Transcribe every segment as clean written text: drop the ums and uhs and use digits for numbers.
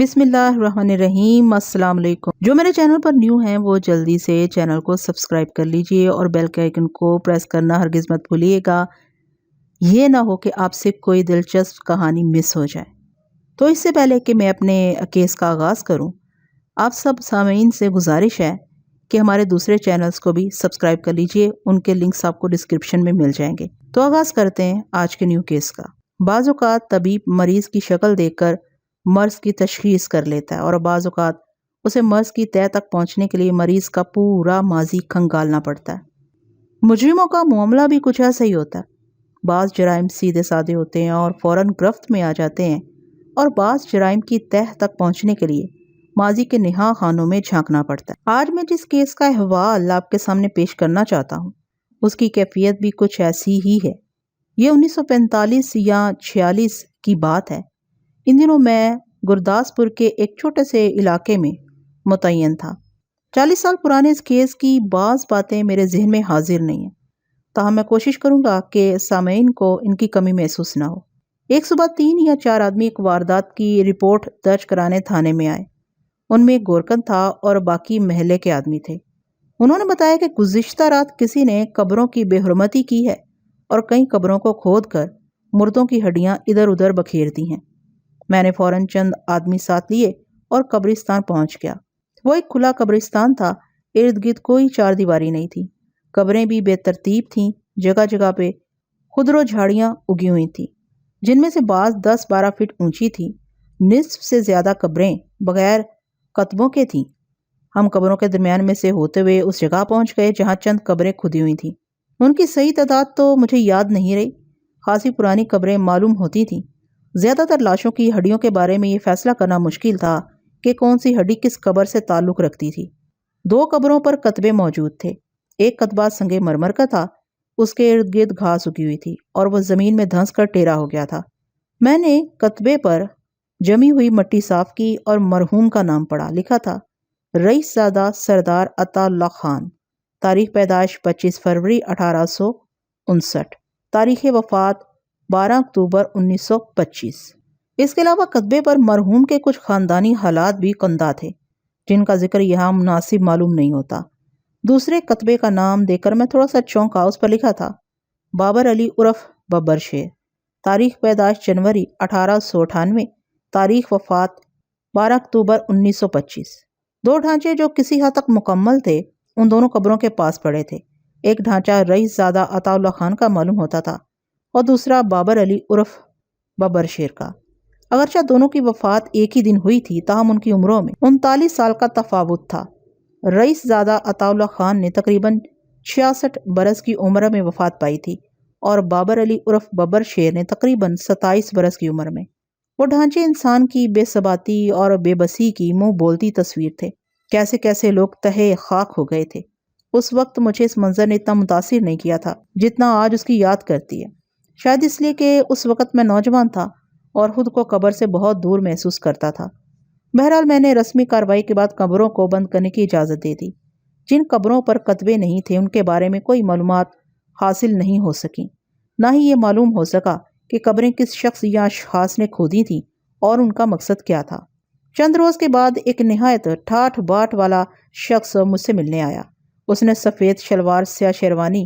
بسم اللہ الرحمن الرحیم۔ السلام علیکم۔ جو میرے چینل پر نیو ہیں وہ جلدی سے چینل کو سبسکرائب کر لیجئے اور بیل کے آئیکن کو پریس کرنا ہرگز مت بھولیے گا، یہ نہ ہو کہ آپ سے کوئی دلچسپ کہانی مس ہو جائے۔ تو اس سے پہلے کہ میں اپنے کیس کا آغاز کروں، آپ سب سامعین سے گزارش ہے کہ ہمارے دوسرے چینلز کو بھی سبسکرائب کر لیجئے، ان کے لنکس آپ کو ڈسکرپشن میں مل جائیں گے۔ تو آغاز کرتے ہیں آج کے نیو کیس کا۔ بعض اوقات طبیب مریض کی شکل دیکھ کر مرض کی تشخیص کر لیتا ہے اور بعض اوقات اسے مرض کی تہہ تک پہنچنے کے لیے مریض کا پورا ماضی کھنگالنا پڑتا ہے۔ مجرموں کا معاملہ بھی کچھ ایسا ہی ہوتا ہے۔ بعض جرائم سیدھے سادے ہوتے ہیں اور فوراً گرفت میں آ جاتے ہیں، اور بعض جرائم کی تہہ تک پہنچنے کے لیے ماضی کے نہا خانوں میں جھانکنا پڑتا ہے۔ آج میں جس کیس کا احوال آپ کے سامنے پیش کرنا چاہتا ہوں، اس کی کیفیت بھی کچھ ایسی ہی ہے۔ یہ 1945 یا 46 کی بات ہے۔ ان دنوں میں گرداسپور کے ایک چھوٹے سے علاقے میں متعین تھا۔ 40 سال پرانے اس کیس کی بعض باتیں میرے ذہن میں حاضر نہیں ہیں، تاہم میں کوشش کروں گا کہ سامعین کو ان کی کمی محسوس نہ ہو۔ ایک صبح 3 یا 4 آدمی ایک واردات کی رپورٹ درج کرانے تھانے میں آئے۔ ان میں ایک گورکن تھا اور باقی محلے کے آدمی تھے۔ انہوں نے بتایا کہ گزشتہ رات کسی نے قبروں کی بے حرمتی کی ہے اور کئی قبروں کو کھود کر مردوں کی ہڈیاں ادھر ادھر بکھیر دی ہیں۔ میں نے فوراً چند آدمی ساتھ لیے اور قبرستان پہنچ گیا۔ وہ ایک کھلا قبرستان تھا، ارد گرد کوئی چار دیواری نہیں تھی۔ قبریں بھی بے ترتیب تھیں، جگہ جگہ پہ خضر و جھاڑیاں اگی ہوئی تھیں، جن میں سے بعض 10-12 فٹ اونچی تھیں۔ نصف سے زیادہ قبریں بغیر کتبوں کے تھیں۔ ہم قبروں کے درمیان میں سے ہوتے ہوئے اس جگہ پہنچ گئے جہاں چند قبریں کھدی ہوئی تھیں۔ ان کی صحیح تعداد تو مجھے یاد نہیں رہی، خاصی پرانی قبریں معلوم ہوتی تھیں۔ زیادہ تر لاشوں کی ہڈیوں کے بارے میں یہ فیصلہ کرنا مشکل تھا کہ کون سی ہڈی کس قبر سے تعلق رکھتی تھی۔ 2 قبروں پر کتبے موجود تھے۔ ایک کتبہ سنگ مرمر کا تھا، اس کے ارد گرد گھاس اگی ہوئی تھی اور وہ زمین میں دھنس کر ٹیڑھا ہو گیا تھا۔ میں نے کتبے پر جمی ہوئی مٹی صاف کی اور مرحوم کا نام پڑھا۔ لکھا تھا رئیس زادہ سردار عطا اللہ خان، تاریخ پیدائش 25 فروری 1859، تاریخ وفات 12 اکتوبر 1925۔ اس کے علاوہ کتبے پر مرحوم کے کچھ خاندانی حالات بھی کندہ تھے، جن کا ذکر یہاں مناسب معلوم نہیں ہوتا۔ دوسرے کتبے کا نام دیکھ کر میں تھوڑا سا چونکا۔ اس پر لکھا تھا بابر علی عرف ببر شیر، تاریخ پیدائش جنوری 1898، تاریخ وفات 12 اکتوبر 1925۔ 2 ڈھانچے جو کسی حد تک مکمل تھے ان دونوں قبروں کے پاس پڑے تھے۔ ایک ڈھانچہ رئیس زادہ عطا اللہ خان کا معلوم ہوتا تھا اور دوسرا بابر علی عرف ببر شیر کا۔ اگرچہ دونوں کی وفات ایک ہی دن ہوئی تھی، تاہم ان کی عمروں میں 39 سال کا تفاوت تھا۔ رئیس زادہ عطا اللہ خان نے تقریباً 66 برس کی عمر میں وفات پائی تھی اور بابر علی عرف ببر شیر نے تقریباً 27 برس کی عمر میں۔ وہ ڈھانچے انسان کی بے ثباتی اور بے بسی کی منہ بولتی تصویر تھے۔ کیسے کیسے لوگ تہے خاک ہو گئے تھے۔ اس وقت مجھے اس منظر نے اتنا متاثر نہیں کیا تھا جتنا آج اس کی یاد کرتی ہے، شاید اس لیے کہ اس وقت میں نوجوان تھا اور خود کو قبر سے بہت دور محسوس کرتا تھا۔ بہرحال میں نے رسمی کارروائی کے بعد قبروں کو بند کرنے کی اجازت دے دی۔ جن قبروں پر کتبے نہیں تھے ان کے بارے میں کوئی معلومات حاصل نہیں ہو سکیں، نہ ہی یہ معلوم ہو سکا کہ قبریں کس شخص یا اشخاص نے کھودی تھیں اور ان کا مقصد کیا تھا۔ چند روز کے بعد ایک نہایت ٹھاٹھ باٹ والا شخص مجھ سے ملنے آیا۔ اس نے سفید شلوار، سیاہ شیروانی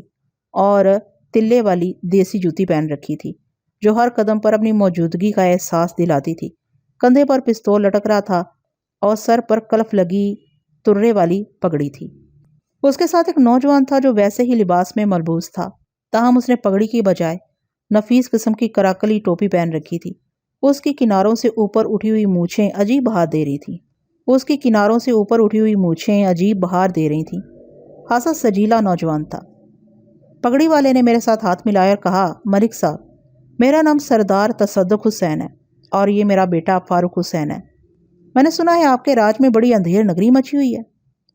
اور تلے والی دیسی جوتی پہن رکھی تھی جو ہر قدم پر اپنی موجودگی کا احساس دلاتی تھی۔ کندھے پر پستول لٹک رہا تھا اور سر پر کلف لگی ترے والی پگڑی تھی۔ اس کے ساتھ ایک نوجوان تھا جو ویسے ہی لباس میں ملبوس تھا، تاہم اس نے پگڑی کی بجائے نفیس قسم کی کراکلی ٹوپی پہن رکھی تھی۔ اس کی کناروں سے اوپر اٹھی ہوئی مونچھیں عجیب بہار دے رہی تھیں۔ خاصا سجیلا نوجوان تھا۔ پگڑی والے نے میرے ساتھ ہاتھ ملایا اور کہا، ملک صاحب، میرا نام سردار تصدق حسین ہے اور یہ میرا بیٹا فاروق حسین ہے۔ میں نے سنا ہے آپ کے راج میں بڑی اندھیر نگری مچی ہوئی ہے۔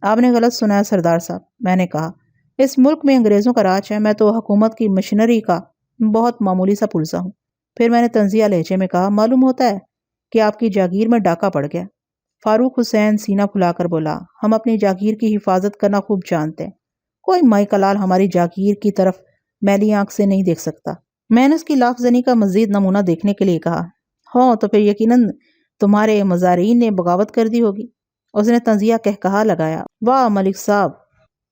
آپ نے غلط سنا ہے سردار صاحب، میں نے کہا، اس ملک میں انگریزوں کا راج ہے، میں تو حکومت کی مشنری کا بہت معمولی سا پرزہ ہوں۔ پھر میں نے طنزیہ لہجے میں کہا، معلوم ہوتا ہے کہ آپ کی جاگیر میں ڈاکہ پڑ گیا۔ فاروق حسین سینہ پھلا کر بولا، ہم اپنی جاگیر کی حفاظت کرنا خوب جانتے ہیں، کوئی مائی کلال ہماری جاگیر کی طرف میلی آنکھ سے نہیں دیکھ سکتا۔ میں نے اس کی لاف زنی کا مزید نمونہ دیکھنے کے لیے کہا، ہاں تو پھر یقیناً تمہارے مزارعین نے بغاوت کر دی ہوگی۔ اس نے تنزیہ کہا لگایا۔ واہ ملک صاحب،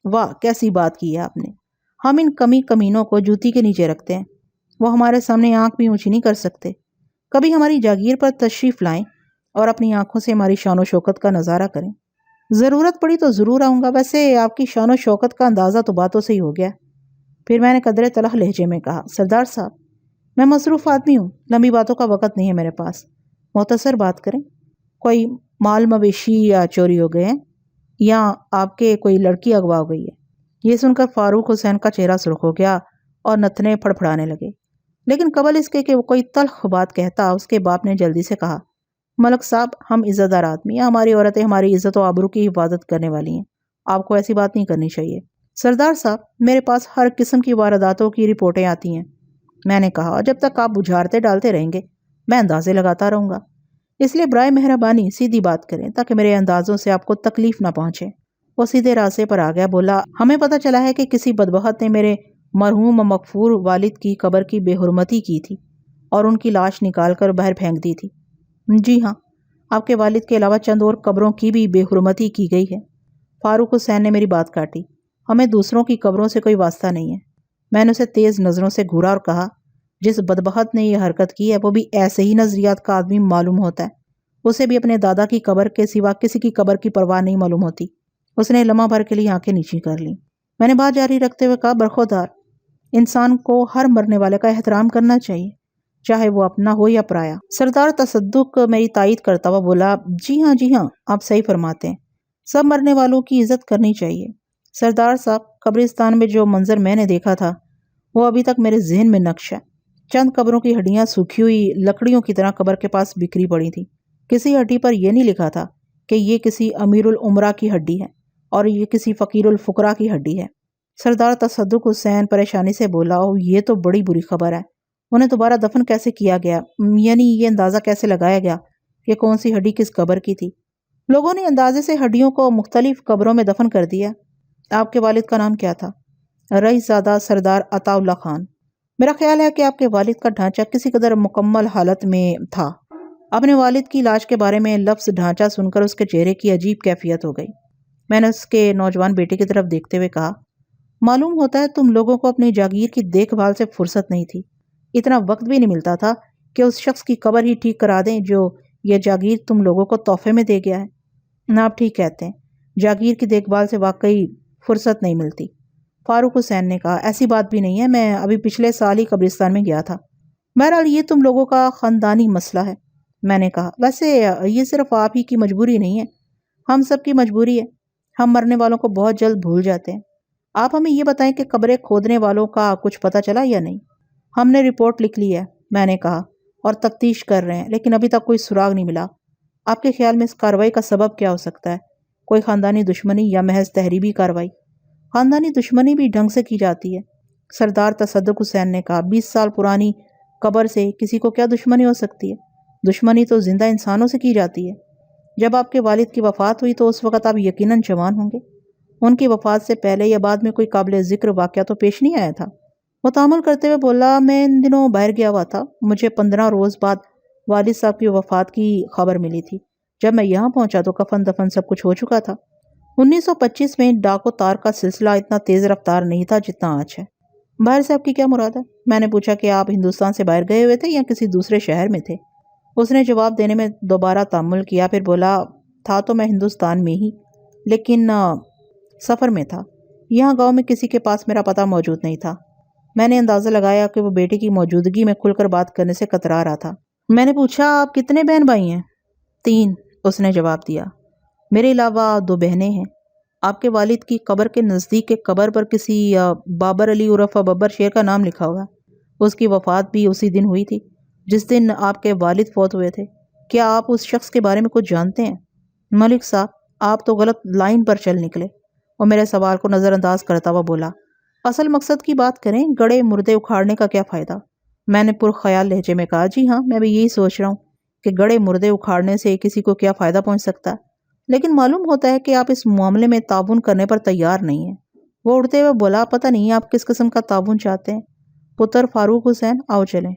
واہ کیسی بات کی ہے آپ نے۔ ہم ان کمینوں کو جوتی کے نیچے رکھتے ہیں، وہ ہمارے سامنے آنکھ بھی اونچی نہیں کر سکتے۔ کبھی ہماری جاگیر پر تشریف لائیں اور اپنی آنکھوں سے ہماری شان و شوکت کا نظارہ کریں۔ ضرورت پڑی تو ضرور آؤں گا، ویسے آپ کی شان و شوکت کا اندازہ تو باتوں سے ہی ہو گیا۔ پھر میں نے قدرے تلخ لہجے میں کہا، سردار صاحب میں مصروف آدمی ہوں، لمبی باتوں کا وقت نہیں ہے میرے پاس، مختصر بات کریں۔ کوئی مال مویشی یا چوری ہو گئے ہیں، یا آپ کے کوئی لڑکی اغوا ہو گئی ہے؟ یہ سن کر فاروق حسین کا چہرہ سرخ ہو گیا اور نتنے پھڑپھڑانے لگے، لیکن قبل اس کے کہ وہ کوئی تلخ بات کہتا اس کے باپ نے جلدی سے کہا، ملک صاحب ہم عزت دار آدمی ہیں، ہماری عورتیں ہماری عزت و آبرو کی حفاظت کرنے والی ہیں، آپ کو ایسی بات نہیں کرنی چاہیے۔ سردار صاحب میرے پاس ہر قسم کی وارداتوں کی رپورٹیں آتی ہیں، میں نے کہا، اور جب تک آپ بجھارتے ڈالتے رہیں گے میں اندازے لگاتا رہوں گا، اس لیے برائے مہربانی سیدھی بات کریں تاکہ میرے اندازوں سے آپ کو تکلیف نہ پہنچے۔ وہ سیدھے راستے پر آ گیا، بولا، ہمیں پتہ چلا ہے کہ کسی بدبخت نے میرے مرحوم و مغفور والد کی قبر کی بے حرمتی کی تھی اور ان کی لاش نکال کر باہر پھینک دی تھی۔ جی ہاں، آپ کے والد کے علاوہ چند اور قبروں کی بھی بے حرمتی کی گئی ہے۔ فاروق حسین نے میری بات کاٹی، ہمیں دوسروں کی قبروں سے کوئی واسطہ نہیں ہے۔ میں نے اسے تیز نظروں سے گھورا اور کہا، جس بدبخت نے یہ حرکت کی ہے وہ بھی ایسے ہی نظریات کا آدمی معلوم ہوتا ہے، اسے بھی اپنے دادا کی قبر کے سوا کسی کی قبر کی پرواہ نہیں معلوم ہوتی۔ اس نے لمحہ بھر کے لیے آنکھیں نیچی کر لیں۔ میں نے بات جاری رکھتے ہوئے کہا، برخودار، انسان کو ہر مرنے والے کا احترام کرنا چاہیے، چاہے وہ اپنا ہو یا پرایا۔ سردار تصدق میری تائید کرتا ہوا بولا، جی ہاں آپ صحیح فرماتے ہیں، سب مرنے والوں کی عزت کرنی چاہیے۔ سردار صاحب قبرستان میں جو منظر میں نے دیکھا تھا وہ ابھی تک میرے ذہن میں نقش ہے۔ چند قبروں کی ہڈیاں سوکھی ہوئی لکڑیوں کی طرح قبر کے پاس بکھری پڑی تھی۔ کسی ہڈی پر یہ نہیں لکھا تھا کہ یہ کسی امیر العمرہ کی ہڈی ہے اور یہ کسی فقیر الفقراء کی ہڈی ہے۔ سردار تصدق حسین پریشانی سے بولا، یہ تو بڑی بری خبر ہے، انہیں دوبارہ دفن کیسے کیا گیا؟ یعنی یہ اندازہ کیسے لگایا گیا کہ کون سی ہڈی کس قبر کی تھی؟ لوگوں نے اندازے سے ہڈیوں کو مختلف قبروں میں دفن کر دیا۔ آپ کے والد کا نام کیا تھا؟ رئیس زادہ سردار عطا اللہ خان۔ میرا خیال ہے کہ آپ کے والد کا ڈھانچہ کسی قدر مکمل حالت میں تھا۔ اپنے والد کی لاش کے بارے میں لفظ ڈھانچہ سن کر اس کے چہرے کی عجیب کیفیت ہو گئی۔ میں نے اس کے نوجوان بیٹے کی طرف دیکھتے ہوئے کہا، معلوم ہوتا ہے تم لوگوں کو اپنی جاگیر کی دیکھ بھال سے فرصت نہیں تھی، اتنا وقت بھی نہیں ملتا تھا کہ اس شخص کی قبر ہی ٹھیک کرا دیں جو یہ جاگیر تم لوگوں کو تحفے میں دے گیا ہے۔ آپ ٹھیک کہتے ہیں، جاگیر کی دیکھ بھال سے واقعی فرصت نہیں ملتی۔ فاروق حسین نے کہا، ایسی بات بھی نہیں ہے، میں ابھی پچھلے سال ہی قبرستان میں گیا تھا۔ بہرحال یہ تم لوگوں کا خاندانی مسئلہ ہے۔ میں نے کہا، ویسے یہ صرف آپ ہی کی مجبوری نہیں ہے، ہم سب کی مجبوری ہے، ہم مرنے والوں کو بہت جلد بھول جاتے ہیں۔ آپ ہمیں یہ بتائیں کہ قبریں کھودنے والوں کا کچھ پتہ چلا یا نہیں؟ ہم نے رپورٹ لکھ لی ہے، میں نے کہا، اور تفتیش کر رہے ہیں، لیکن ابھی تک کوئی سراغ نہیں ملا۔ آپ کے خیال میں اس کارروائی کا سبب کیا ہو سکتا ہے؟ کوئی خاندانی دشمنی یا محض تحریبی کارروائی؟ خاندانی دشمنی بھی ڈھنگ سے کی جاتی ہے، سردار تصدق حسین نے کہا۔ 20 سال پرانی قبر سے کسی کو کیا دشمنی ہو سکتی ہے؟ دشمنی تو زندہ انسانوں سے کی جاتی ہے۔ جب آپ کے والد کی وفات ہوئی تو اس وقت آپ یقیناً جوان ہوں گے۔ ان کی وفات سے پہلے یا بعد میں کوئی قابل ذکر واقعہ تو پیش نہیں آیا تھا؟ وہ تامل کرتے ہوئے بولا، میں ان دنوں باہر گیا ہوا تھا، مجھے 15 روز بعد والد صاحب کی وفات کی خبر ملی تھی۔ جب میں یہاں پہنچا تو کفن دفن سب کچھ ہو چکا تھا۔ 1925 میں ڈاک و تار کا سلسلہ اتنا تیز رفتار نہیں تھا جتنا آج ہے۔ باہر سے آپ کی کیا مراد ہے؟ میں نے پوچھا کہ آپ ہندوستان سے باہر گئے ہوئے تھے یا کسی دوسرے شہر میں تھے؟ اس نے جواب دینے میں دوبارہ تأمل کیا، پھر بولا، تھا تو میں ہندوستان میں ہی، لیکن سفر میں تھا۔ یہاں گاؤں میں کسی کے پاس میرا پتہ موجود نہیں تھا۔ میں نے اندازہ لگایا کہ وہ بیٹے کی موجودگی میں کھل کر بات کرنے سے کترا رہا تھا۔ میں نے پوچھا، آپ کتنے بہن بھائی ہیں؟ 3، اس نے جواب دیا۔ میرے علاوہ 2 بہنیں ہیں۔ آپ کے والد کی قبر کے نزدیک کے قبر پر کسی بابر علی عرف ببر شیر کا نام لکھا ہوا ہے۔ اس کی وفات بھی اسی دن ہوئی تھی جس دن آپ کے والد فوت ہوئے تھے۔ کیا آپ اس شخص کے بارے میں کچھ جانتے ہیں؟ ملک صاحب، آپ تو غلط لائن پر چل نکلے۔ وہ میرے سوال کو نظر انداز کرتا ہوا بولا، اصل مقصد کی بات کریں، گڑے مردے اکھاڑنے کا کیا فائدہ؟ میں نے پرخیال لہجے میں کہا، جی ہاں، میں بھی یہی سوچ رہا ہوں کہ گڑے مردے اکھاڑنے سے کسی کو کیا فائدہ پہنچ سکتا ہے، لیکن معلوم ہوتا ہے کہ آپ اس معاملے میں تعاون کرنے پر تیار نہیں ہیں۔ وہ اڑتے ہوئے بولا، پتہ نہیں آپ کس قسم کا تعاون چاہتے ہیں۔ پتر فاروق حسین، آؤ چلیں۔